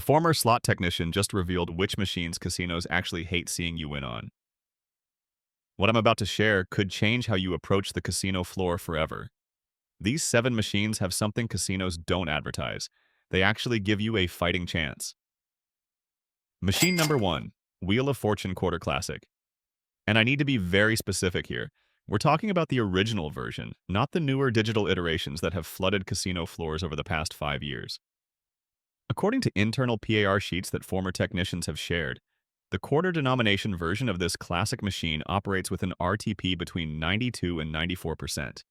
former slot technician just revealed which machines casinos actually hate seeing you win on. What I'm about to share could change how you approach the casino floor forever. These 7 machines have something casinos don't advertise. They actually give you a fighting chance. Machine number 1, Wheel of Fortune Quarter Classic. And I need to be very specific here. We're talking about the original version, not the newer digital iterations that have flooded casino floors over the past 5 years. According to internal PAR sheets that former technicians have shared, the quarter denomination version of this classic machine operates with an RTP between 92 and 94%.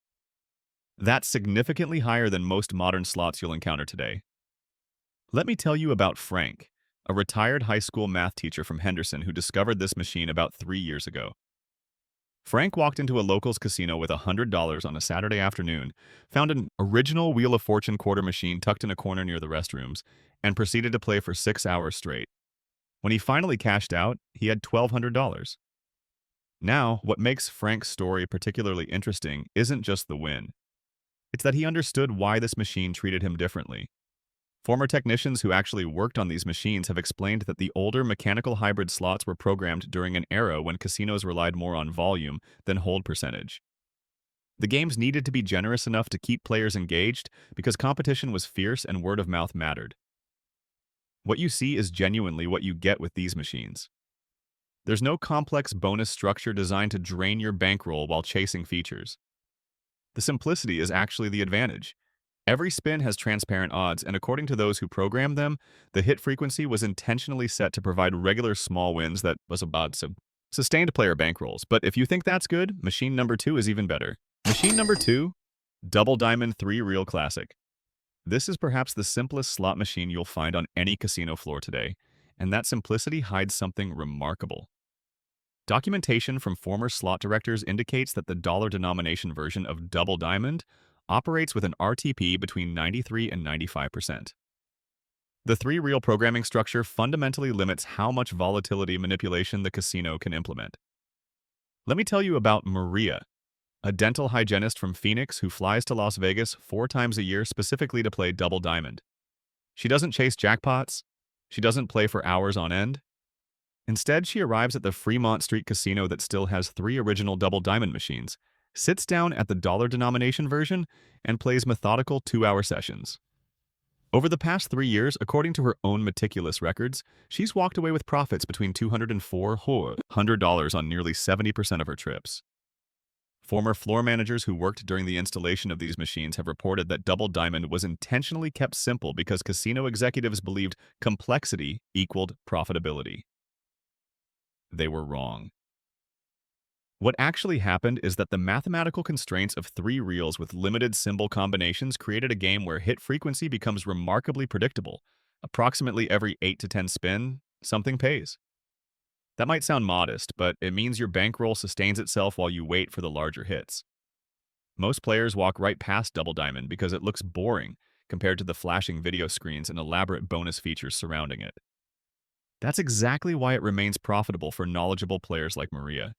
That's significantly higher than most modern slots you'll encounter today. Let me tell you about Frank, a retired high school math teacher from Henderson who discovered this machine about 3 years ago. Frank walked into a locals casino with $100 on a Saturday afternoon, found an original Wheel of Fortune quarter machine tucked in a corner near the restrooms, and proceeded to play for 6 hours straight. When he finally cashed out, he had $1,200. Now, what makes Frank's story particularly interesting isn't just the win. It's that he understood why this machine treated him differently. Former technicians who actually worked on these machines have explained that the older mechanical hybrid slots were programmed during an era when casinos relied more on volume than hold percentage. The games needed to be generous enough to keep players engaged because competition was fierce and word of mouth mattered. What you see is genuinely what you get with these machines. There's no complex bonus structure designed to drain your bankroll while chasing features. The simplicity is actually the advantage. Every spin has transparent odds, and according to those who programmed them, the hit frequency was intentionally set to provide regular small wins that was about sustained player bankrolls. But if you think that's good, machine number 2 is even better. Machine number 2, Double Diamond 3 Reel Classic. This is perhaps the simplest slot machine you'll find on any casino floor today, and that simplicity hides something remarkable. Documentation from former slot directors indicates that the dollar denomination version of Double Diamond operates with an RTP between 93 and 95%. The 3-reel programming structure fundamentally limits how much volatility manipulation the casino can implement. Let me tell you about Maria, a dental hygienist from Phoenix who flies to Las Vegas 4 times a year specifically to play Double Diamond. She doesn't chase jackpots. She doesn't play for hours on end. Instead, she arrives at the Fremont Street Casino that still has 3 original Double Diamond machines, sits down at the dollar denomination version, and plays methodical 2-hour sessions. Over the past 3 years, according to her own meticulous records, she's walked away with profits between $200 and $400 on nearly 70% of her trips. Former floor managers who worked during the installation of these machines have reported that Double Diamond was intentionally kept simple because casino executives believed complexity equaled profitability. They were wrong. What actually happened is that the mathematical constraints of 3 reels with limited symbol combinations created a game where hit frequency becomes remarkably predictable. Approximately every 8 to 10 spin, something pays. That might sound modest, but it means your bankroll sustains itself while you wait for the larger hits. Most players walk right past Double Diamond because it looks boring compared to the flashing video screens and elaborate bonus features surrounding it. That's exactly why it remains profitable for knowledgeable players like Maria.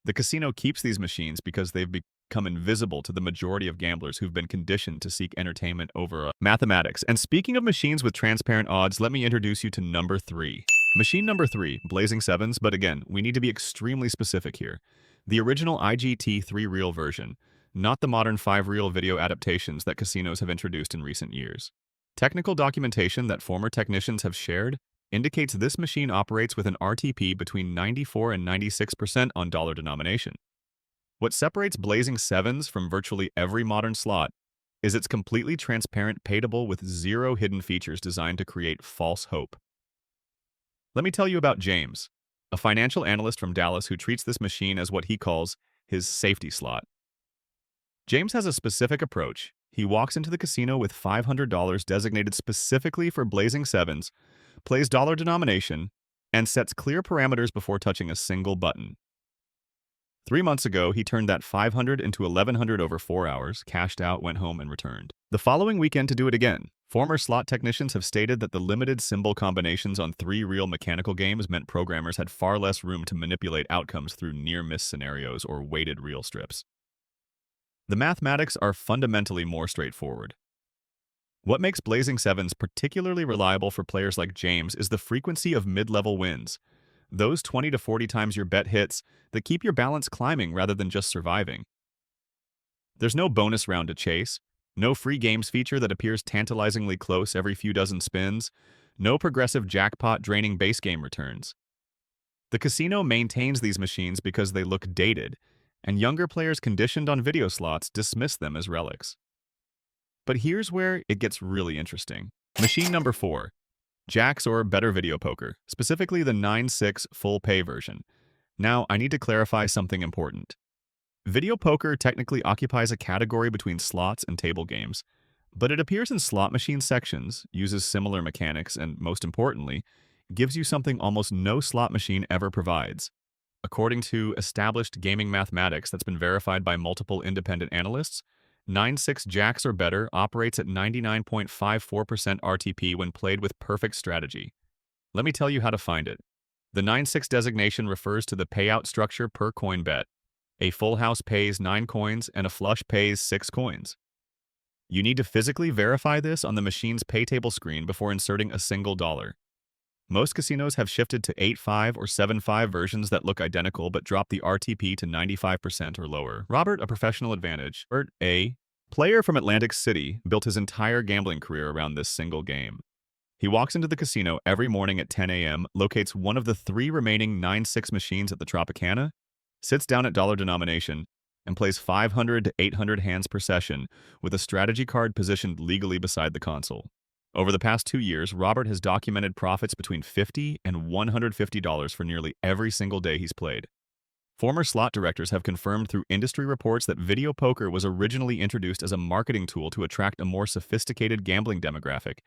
The casino keeps these machines because they've become invisible to the majority of gamblers who've been conditioned to seek entertainment over mathematics. And speaking of machines with transparent odds, let me introduce you to number 3. Machine number 3, Blazing Sevens, but again, we need to be extremely specific here. The original IGT 3-reel version, not the modern 5-reel video adaptations that casinos have introduced in recent years. Technical documentation that former technicians have shared indicates this machine operates with an RTP between 94 and 96% on dollar denomination. What separates Blazing Sevens from virtually every modern slot is its completely transparent pay-table with 0 hidden features designed to create false hope. Let me tell you about James, a financial analyst from Dallas who treats this machine as what he calls his safety slot. James has a specific approach. He walks into the casino with $500 designated specifically for Blazing Sevens, plays dollar denomination, and sets clear parameters before touching a single button. 3 months ago, he turned that $500 into $1,100 over 4 hours, cashed out, went home, and returned. The following weekend to do it again. Former slot technicians have stated that the limited symbol combinations on 3-reel mechanical games meant programmers had far less room to manipulate outcomes through near-miss scenarios or weighted reel strips. The mathematics are fundamentally more straightforward. What makes Blazing Sevens particularly reliable for players like James is the frequency of mid-level wins. Those 20 to 40 times your bet hits that keep your balance climbing rather than just surviving. There's no bonus round to chase, no free games feature that appears tantalizingly close every few dozen spins, no progressive jackpot draining base game returns. The casino maintains these machines because they look dated, and younger players conditioned on video slots dismiss them as relics. But here's where it gets really interesting. Machine number 4. Jacks or better video poker, specifically the 9-6 full pay version. Now, I need to clarify something important. Video poker technically occupies a category between slots and table games, but it appears in slot machine sections, uses similar mechanics, and most importantly, gives you something almost no slot machine ever provides. According to established gaming mathematics that's been verified by multiple independent analysts, 9-6 jacks or better operates at 99.54% RTP when played with perfect strategy. Let me tell you how to find it. The 9-6 designation refers to the payout structure per coin bet. A full house pays 9 coins and a flush pays 6 coins. You need to physically verify this on the machine's pay table screen before inserting a single dollar. Most casinos have shifted to 8-5 or 7-5 versions that look identical but drop the RTP to 95% or lower. Robert, a professional advantage. Robert, a player from Atlantic City, built his entire gambling career around this single game. He walks into the casino every morning at 10 a.m., locates one of the 3 remaining 9-6 machines at the Tropicana, sits down at dollar denomination, and plays 500 to 800 hands per session with a strategy card positioned legally beside the console. Over the past 2 years, Robert has documented profits between $50 and $150 for nearly every single day he's played. Former slot directors have confirmed through industry reports that video poker was originally introduced as a marketing tool to attract a more sophisticated gambling demographic,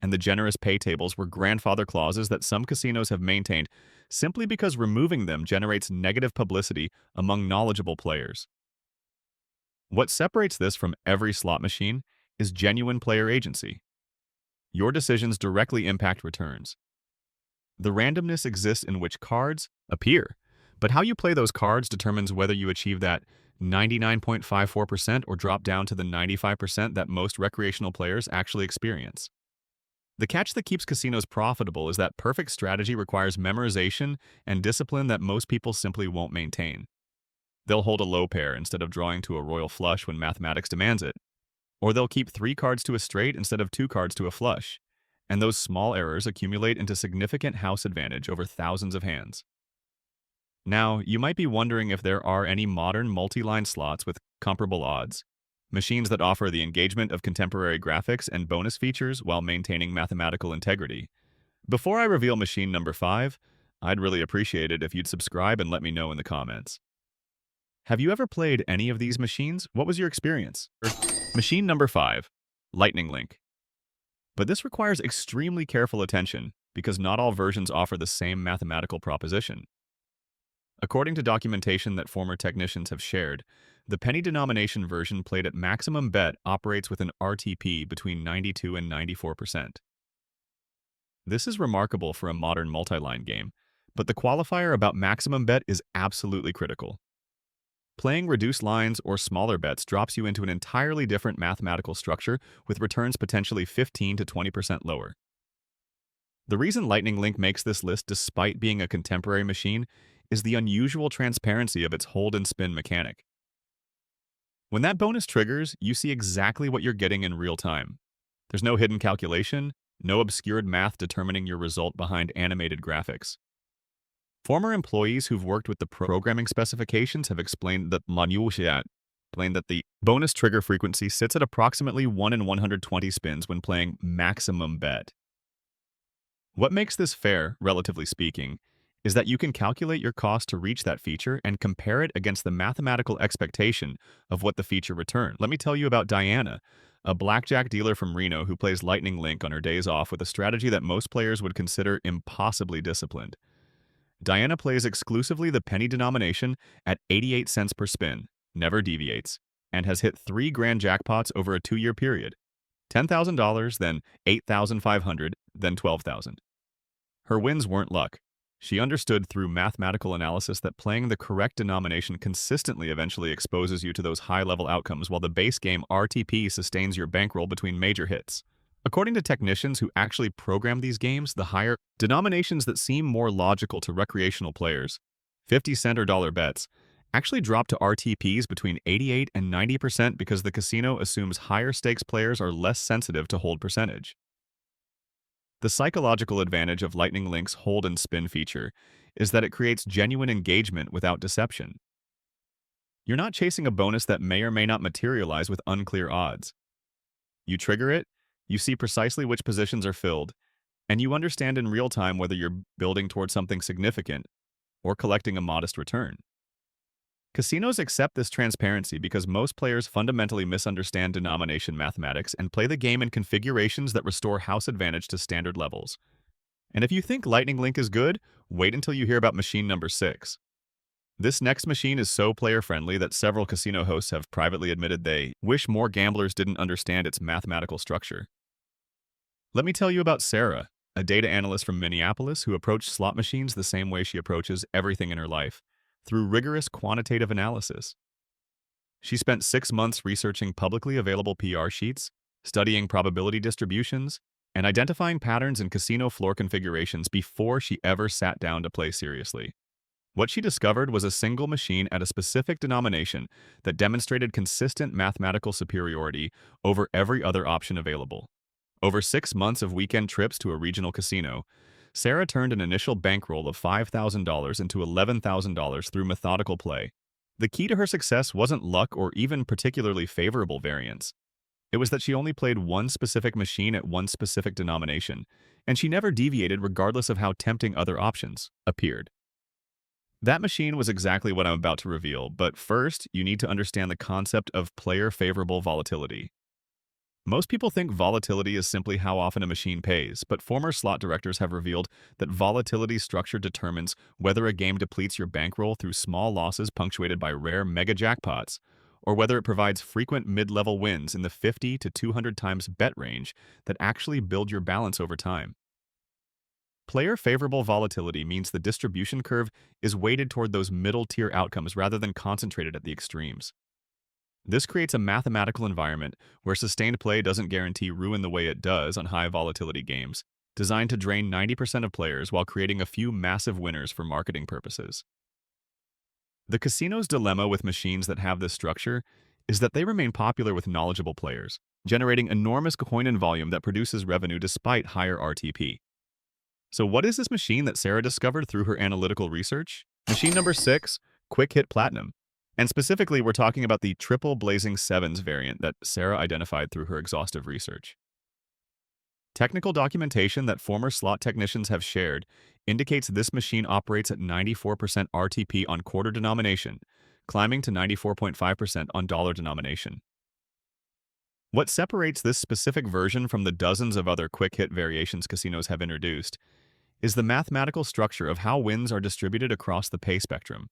and the generous pay tables were grandfather clauses that some casinos have maintained simply because removing them generates negative publicity among knowledgeable players. What separates this from every slot machine is genuine player agency. Your decisions directly impact returns. The randomness exists in which cards appear, but how you play those cards determines whether you achieve that 99.54% or drop down to the 95% that most recreational players actually experience. The catch that keeps casinos profitable is that perfect strategy requires memorization and discipline that most people simply won't maintain. They'll hold a low pair instead of drawing to a royal flush when mathematics demands it. Or they'll keep 3 cards to a straight instead of 2 cards to a flush. And those small errors accumulate into significant house advantage over thousands of hands. Now, you might be wondering if there are any modern multi-line slots with comparable odds. Machines that offer the engagement of contemporary graphics and bonus features while maintaining mathematical integrity. Before I reveal machine number 5, I'd really appreciate it if you'd subscribe and let me know in the comments. Have you ever played any of these machines? What was your experience? Machine number 5, Lightning Link. But this requires extremely careful attention because not all versions offer the same mathematical proposition. According to documentation that former technicians have shared, the penny denomination version played at maximum bet operates with an RTP between 92 and 94%. This is remarkable for a modern multi-line game, but the qualifier about maximum bet is absolutely critical. Playing reduced lines or smaller bets drops you into an entirely different mathematical structure with returns potentially 15 to 20% lower. The reason Lightning Link makes this list despite being a contemporary machine is the unusual transparency of its hold and spin mechanic. When that bonus triggers, you see exactly what you're getting in real time. There's no hidden calculation, no obscured math determining your result behind animated graphics. Former employees who've worked with the programming specifications have explained that the bonus trigger frequency sits at approximately 1 in 120 spins when playing maximum bet. What makes this fair, relatively speaking, is that you can calculate your cost to reach that feature and compare it against the mathematical expectation of what the feature returned. Let me tell you about Diana, a blackjack dealer from Reno who plays Lightning Link on her days off with a strategy that most players would consider impossibly disciplined. Diana plays exclusively the penny denomination at 88 cents per spin, never deviates, and has hit 3 grand jackpots over a 2-year period. $10,000, then $8,500, then $12,000. Her wins weren't luck. She understood through mathematical analysis that playing the correct denomination consistently eventually exposes you to those high-level outcomes while the base game RTP sustains your bankroll between major hits. According to technicians who actually program these games, the higher denominations that seem more logical to recreational players, 50-cent or dollar bets, actually drop to RTPs between 88 and 90% because the casino assumes higher stakes players are less sensitive to hold percentage. The psychological advantage of Lightning Link's hold and spin feature is that it creates genuine engagement without deception. You're not chasing a bonus that may or may not materialize with unclear odds. You trigger it, you see precisely which positions are filled, and you understand in real time whether you're building towards something significant or collecting a modest return. Casinos accept this transparency because most players fundamentally misunderstand denomination mathematics and play the game in configurations that restore house advantage to standard levels. And if you think Lightning Link is good, wait until you hear about machine number 6. This next machine is so player-friendly that several casino hosts have privately admitted they wish more gamblers didn't understand its mathematical structure. Let me tell you about Sarah, a data analyst from Minneapolis who approached slot machines the same way she approaches everything in her life, through rigorous quantitative analysis. She spent 6 months researching publicly available PR sheets, studying probability distributions, and identifying patterns in casino floor configurations before she ever sat down to play seriously. What she discovered was a single machine at a specific denomination that demonstrated consistent mathematical superiority over every other option available. Over 6 months of weekend trips to a regional casino, Sarah turned an initial bankroll of $5,000 into $11,000 through methodical play. The key to her success wasn't luck or even particularly favorable variance. It was that she only played one specific machine at one specific denomination, and she never deviated regardless of how tempting other options appeared. That machine was exactly what I'm about to reveal, but first, you need to understand the concept of player-favorable volatility. Most people think volatility is simply how often a machine pays, but former slot directors have revealed that volatility structure determines whether a game depletes your bankroll through small losses punctuated by rare mega jackpots, or whether it provides frequent mid-level wins in the 50 to 200 times bet range that actually build your balance over time. Player-favorable volatility means the distribution curve is weighted toward those middle-tier outcomes rather than concentrated at the extremes. This creates a mathematical environment where sustained play doesn't guarantee ruin the way it does on high volatility games, designed to drain 90% of players while creating a few massive winners for marketing purposes. The casino's dilemma with machines that have this structure is that they remain popular with knowledgeable players, generating enormous coin in volume that produces revenue despite higher RTP. So what is this machine that Sarah discovered through her analytical research? Machine number 6, Quick Hit Platinum. And specifically, we're talking about the triple blazing sevens variant that Sarah identified through her exhaustive research. Technical documentation that former slot technicians have shared indicates this machine operates at 94% RTP on quarter denomination, climbing to 94.5% on dollar denomination. What separates this specific version from the dozens of other quick hit variations casinos have introduced is the mathematical structure of how wins are distributed across the pay spectrum.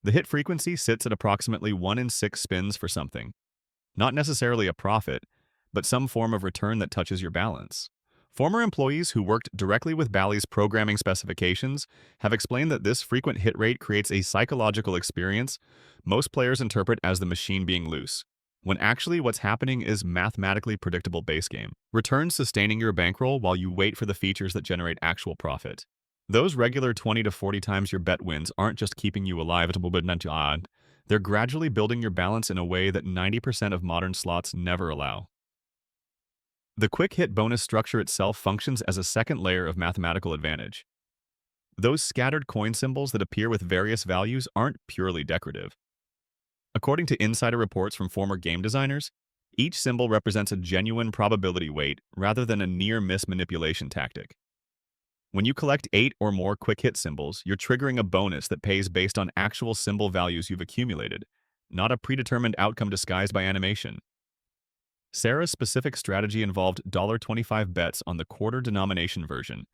The hit frequency sits at approximately 1 in 6 spins for something. Not necessarily a profit, but some form of return that touches your balance. Former employees who worked directly with Bally's programming specifications have explained that this frequent hit rate creates a psychological experience most players interpret as the machine being loose, when actually what's happening is mathematically predictable base game. Returns sustaining your bankroll while you wait for the features that generate actual profit. Those regular 20 to 40 times your bet wins aren't just keeping you alive at a moment odd. They're gradually building your balance in a way that 90% of modern slots never allow. The quick hit bonus structure itself functions as a second layer of mathematical advantage. Those scattered coin symbols that appear with various values aren't purely decorative. According to insider reports from former game designers, each symbol represents a genuine probability weight rather than a near-miss manipulation tactic. When you collect 8 or more quick hit symbols, you're triggering a bonus that pays based on actual symbol values you've accumulated, not a predetermined outcome disguised by animation. Sarah's specific strategy involved $25 bets on the quarter denomination version,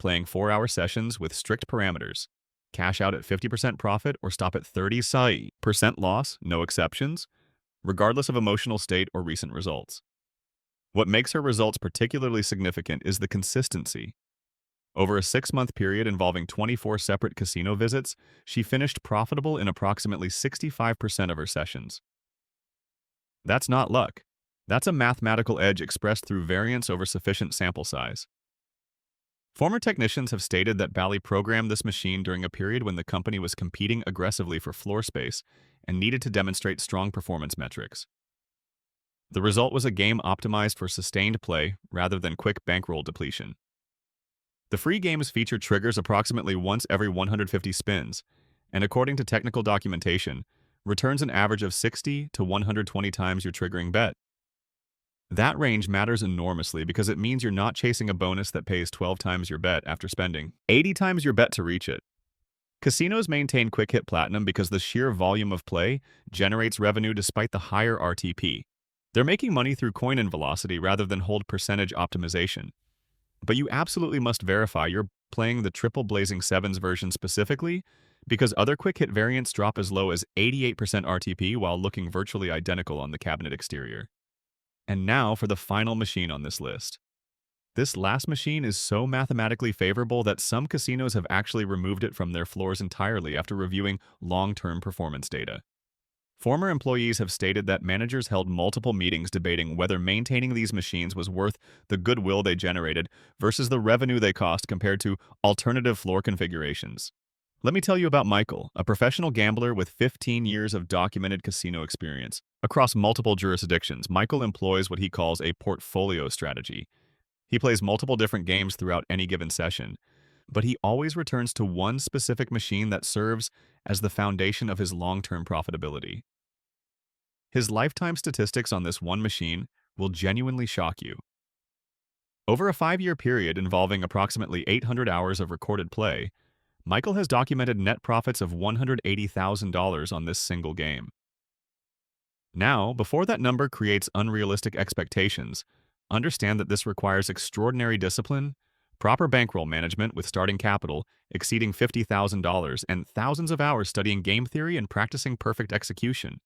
playing 4-hour sessions with strict parameters, cash out at 50% profit or stop at 30% loss, no exceptions, regardless of emotional state or recent results. What makes her results particularly significant is the consistency. Over a 6-month period involving 24 separate casino visits, she finished profitable in approximately 65% of her sessions. That's not luck. That's a mathematical edge expressed through variance over sufficient sample size. Former technicians have stated that Bally programmed this machine during a period when the company was competing aggressively for floor space and needed to demonstrate strong performance metrics. The result was a game optimized for sustained play rather than quick bankroll depletion. The free games feature triggers approximately once every 150 spins, and according to technical documentation, returns an average of 60 to 120 times your triggering bet. That range matters enormously because it means you're not chasing a bonus that pays 12 times your bet after spending 80 times your bet to reach it. Casinos maintain quick hit platinum because the sheer volume of play generates revenue despite the higher RTP. They're making money through coin and velocity rather than hold percentage optimization. But you absolutely must verify you're playing the triple blazing sevens version specifically, because other quick hit variants drop as low as 88% RTP while looking virtually identical on the cabinet exterior. And now for the final machine on this list. This last machine is so mathematically favorable that some casinos have actually removed it from their floors entirely after reviewing long-term performance data. Former employees have stated that managers held multiple meetings debating whether maintaining these machines was worth the goodwill they generated versus the revenue they cost compared to alternative floor configurations. Let me tell you about Michael, a professional gambler with 15 years of documented casino experience. Across multiple jurisdictions, Michael employs what he calls a portfolio strategy. He plays multiple different games throughout any given session, but he always returns to one specific machine that serves as the foundation of his long-term profitability. His lifetime statistics on this one machine will genuinely shock you. Over a 5-year period involving approximately 800 hours of recorded play, Michael has documented net profits of $180,000 on this single game. Now, before that number creates unrealistic expectations, understand that this requires extraordinary discipline, proper bankroll management with starting capital exceeding $50,000, and thousands of hours studying game theory and practicing perfect execution.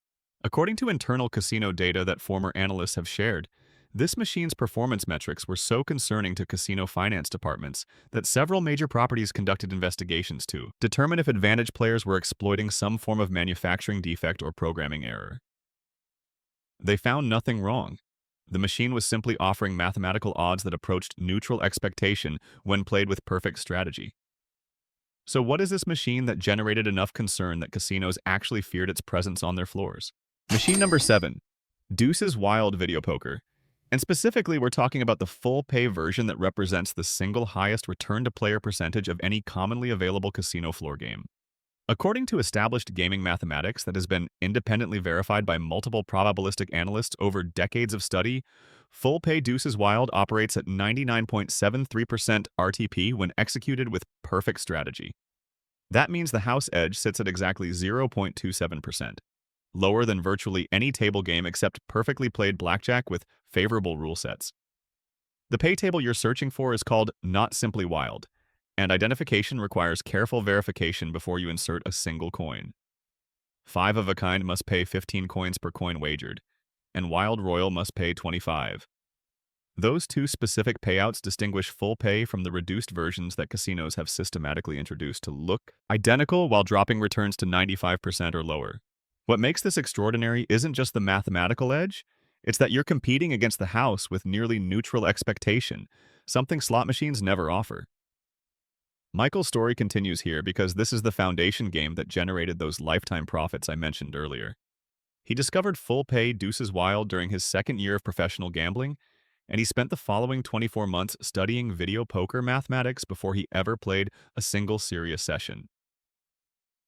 According to internal casino data that former analysts have shared, this machine's performance metrics were so concerning to casino finance departments that several major properties conducted investigations to determine if advantage players were exploiting some form of manufacturing defect or programming error. They found nothing wrong. The machine was simply offering mathematical odds that approached neutral expectation when played with perfect strategy. So what is this machine that generated enough concern that casinos actually feared its presence on their floors? Machine number 7, Deuce's Wild Video Poker. And specifically, we're talking about the full-pay version that represents the single highest return-to-player percentage of any commonly available casino floor game. According to established gaming mathematics that has been independently verified by multiple probabilistic analysts over decades of study, full-pay Deuce's Wild operates at 99.73% RTP when executed with perfect strategy. That means the house edge sits at exactly 0.27%. Lower than virtually any table game except perfectly played blackjack with favorable rule sets. The pay table you're searching for is called Not Simply Wild, and identification requires careful verification before you insert a single coin. 5 of a kind must pay 15 coins per coin wagered, and Wild Royal must pay 25. Those two specific payouts distinguish full pay from the reduced versions that casinos have systematically introduced to look identical while dropping returns to 95% or lower. What makes this extraordinary isn't just the mathematical edge, it's that you're competing against the house with nearly neutral expectation, something slot machines never offer. Michael's story continues here because this is the foundation game that generated those lifetime profits I mentioned earlier. He discovered full-pay Deuce's Wild during his second year of professional gambling, and he spent the following 24 months studying video poker mathematics before he ever played a single serious session.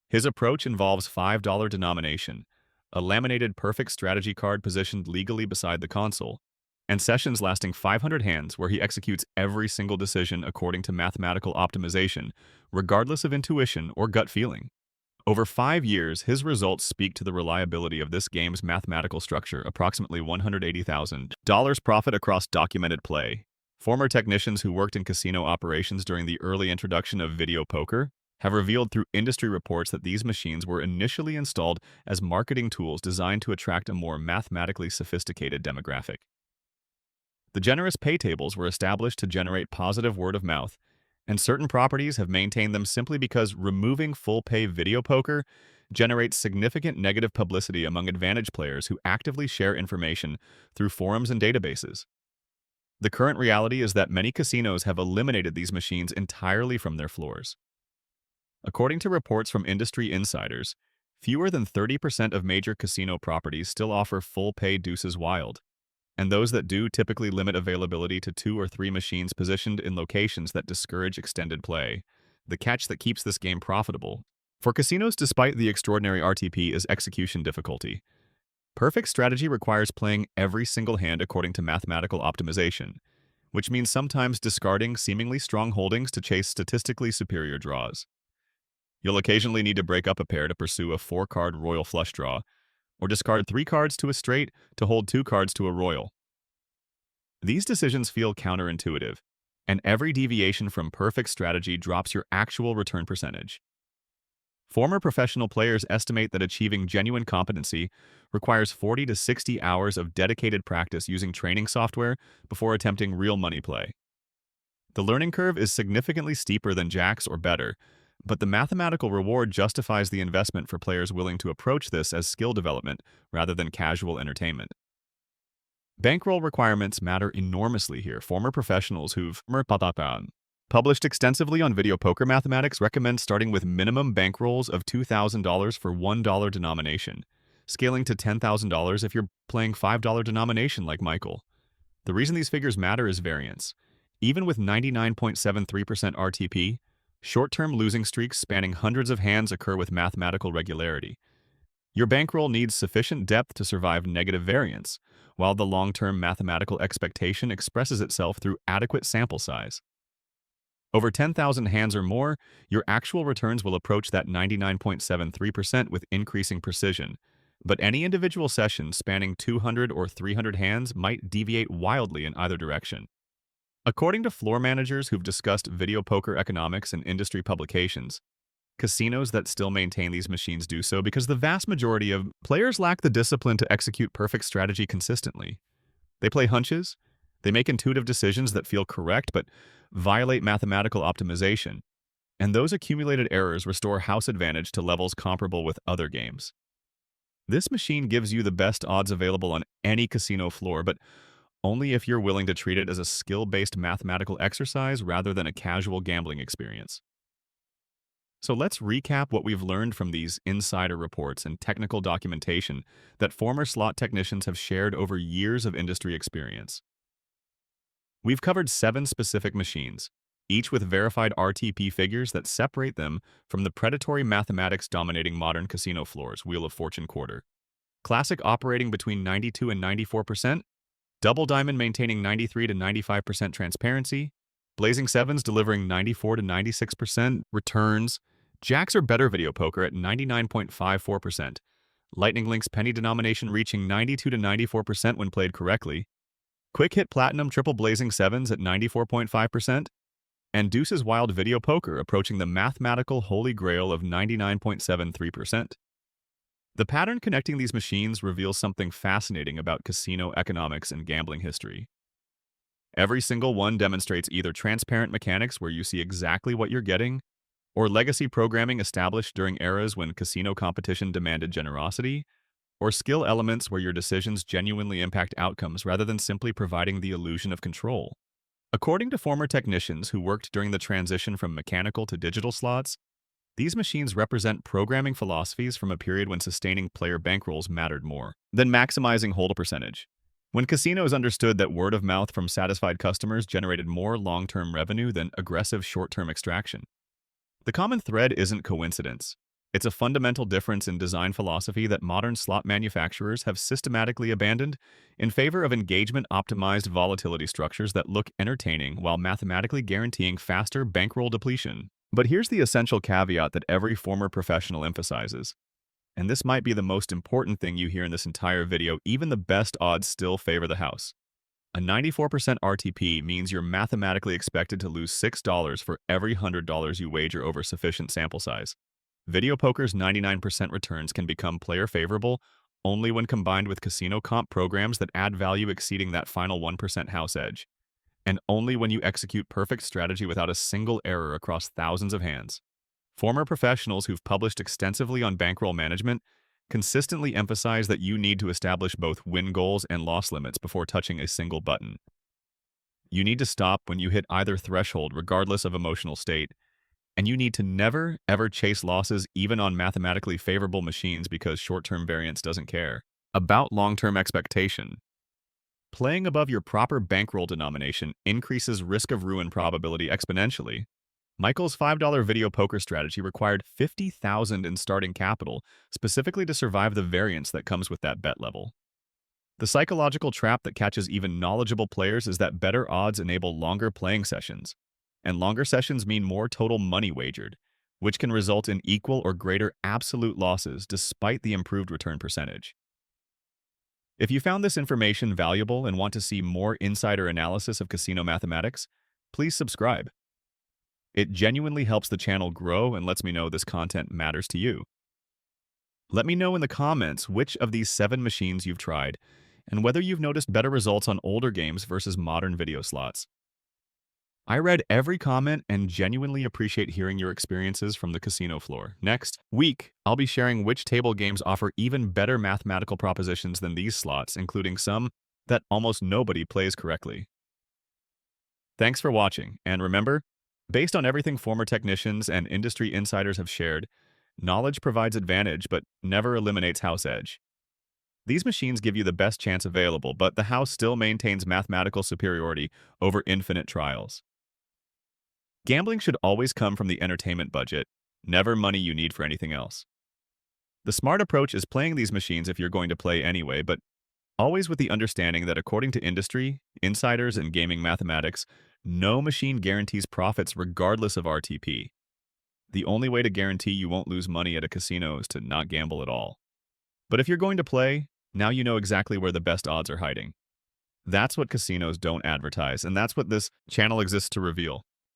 His approach involves $5 denomination, a laminated perfect strategy card positioned legally beside the console, and sessions lasting 500 hands where he executes every single decision according to mathematical optimization, regardless of intuition or gut feeling. Over 5 years, his results speak to the reliability of this game's mathematical structure, approximately $180,000 profit across documented play. Former technicians who worked in casino operations during the early introduction of video poker have revealed through industry reports that these machines were initially installed as marketing tools designed to attract a more mathematically sophisticated demographic. The generous pay tables were established to generate positive word of mouth, and certain properties have maintained them simply because removing full-pay video poker generates significant negative publicity among advantage players who actively share information through forums and databases. The current reality is that many casinos have eliminated these machines entirely from their floors. According to reports from industry insiders, fewer than 30% of major casino properties still offer full-pay Deuces Wild, and those that do typically limit availability to 2 or 3 machines positioned in locations that discourage extended play. The catch that keeps this game profitable for casinos despite the extraordinary RTP is execution difficulty. Perfect strategy requires playing every single hand according to mathematical optimization, which means sometimes discarding seemingly strong holdings to chase statistically superior draws. You'll occasionally need to break up a pair to pursue a 4-card royal flush draw, or discard 3 cards to a straight to hold 2 cards to a royal. These decisions feel counterintuitive, and every deviation from perfect strategy drops your actual return percentage. Former professional players estimate that achieving genuine competency requires 40 to 60 hours of dedicated practice using training software before attempting real money play. The learning curve is significantly steeper than jacks or better, but the mathematical reward justifies the investment for players willing to approach this as skill development rather than casual entertainment. Bankroll requirements matter enormously here. Former professionals who've published extensively on video poker mathematics recommend starting with minimum bankrolls of $2,000 for $1 denomination, scaling to $10,000 if you're playing $5 denomination like Michael. The reason these figures matter is variance. Even with 99.73% RTP, short-term losing streaks spanning hundreds of hands occur with mathematical regularity. Your bankroll needs sufficient depth to survive negative variance, while the long-term mathematical expectation expresses itself through adequate sample size. Over 10,000 hands or more, your actual returns will approach that 99.73% with increasing precision, but any individual session spanning 200 or 300 hands might deviate wildly in either direction. According to floor managers who've discussed video poker economics in industry publications, casinos that still maintain these machines do so because the vast majority of players lack the discipline to execute perfect strategy consistently. They play hunches, they make intuitive decisions that feel correct but violate mathematical optimization, and those accumulated errors restore house advantage to levels comparable with other games. This machine gives you the best odds available on any casino floor, but only if you're willing to treat it as a skill-based mathematical exercise rather than a casual gambling experience. So let's recap what we've learned from these insider reports and technical documentation that former slot technicians have shared over years of industry experience. We've covered 7 specific machines, each with verified RTP figures that separate them from the predatory mathematics dominating modern casino floors. Wheel of Fortune Quarter. Classic operating between 92 and 94%, Double Diamond maintaining 93 to 95% transparency, Blazing Sevens delivering 94 to 96% returns, Jacks or better video poker at 99.54%, Lightning Link's penny denomination reaching 92 to 94% when played correctly, Quick Hit Platinum Triple Blazing Sevens at 94.5%, and Deuces Wild video poker approaching the mathematical holy grail of 99.73%. The pattern connecting these machines reveals something fascinating about casino economics and gambling history. Every single one demonstrates either transparent mechanics where you see exactly what you're getting, or legacy programming established during eras when casino competition demanded generosity, or skill elements where your decisions genuinely impact outcomes rather than simply providing the illusion of control. According to former technicians who worked during the transition from mechanical to digital slots, these machines represent programming philosophies from a period when sustaining player bankrolls mattered more than maximizing hold percentage. When casinos understood that word of mouth from satisfied customers generated more long-term revenue than aggressive short-term extraction. The common thread isn't coincidence. It's a fundamental difference in design philosophy that modern slot manufacturers have systematically abandoned in favor of engagement-optimized volatility structures that look entertaining while mathematically guaranteeing faster bankroll depletion. But here's the essential caveat that every former professional emphasizes. And this might be the most important thing you hear in this entire video. Even the best odds still favor the house. A 94% RTP means you're mathematically expected to lose $6 for every $100 you wager over sufficient sample size. Video poker's 99% returns can become player favorable only when combined with casino comp programs that add value exceeding that final 1% house edge. and only when you execute perfect strategy without a single error across thousands of hands. Former professionals who've published extensively on bankroll management consistently emphasize that you need to establish both win goals and loss limits before touching a single button. You need to stop when you hit either threshold, regardless of emotional state, and you need to never, ever chase losses even on mathematically favorable machines because short-term variance doesn't care about long-term expectation. Playing above your proper bankroll denomination increases risk of ruin probability exponentially. Michael's $5 video poker strategy required $50,000 in starting capital specifically to survive the variance that comes with that bet level. The psychological trap that catches even knowledgeable players is that better odds enable longer playing sessions, and longer sessions mean more total money wagered, which can result in equal or greater absolute losses despite the improved return percentage. If you found this information valuable and want to see more insider analysis of casino mathematics, please subscribe. It genuinely helps the channel grow and lets me know this content matters to you. Let me know in the comments which of these 7 machines you've tried and whether you've noticed better results on older games versus modern video slots. I read every comment and genuinely appreciate hearing your experiences from the casino floor. Next week, I'll be sharing which table games offer even better mathematical propositions than these slots, including some that almost nobody plays correctly. Thanks for watching, and remember, based on everything former technicians and industry insiders have shared, knowledge provides advantage but never eliminates house edge. These machines give you the best chance available, but the house still maintains mathematical superiority over infinite trials. Gambling should always come from the entertainment budget, never money you need for anything else. The smart approach is playing these machines if you're going to play anyway, but always with the understanding that according to industry, insiders, and gaming mathematics, no machine guarantees profits regardless of RTP. The only way to guarantee you won't lose money at a casino is to not gamble at all. But if you're going to play, now you know exactly where the best odds are hiding. That's what casinos don't advertise, and that's what this channel exists to reveal.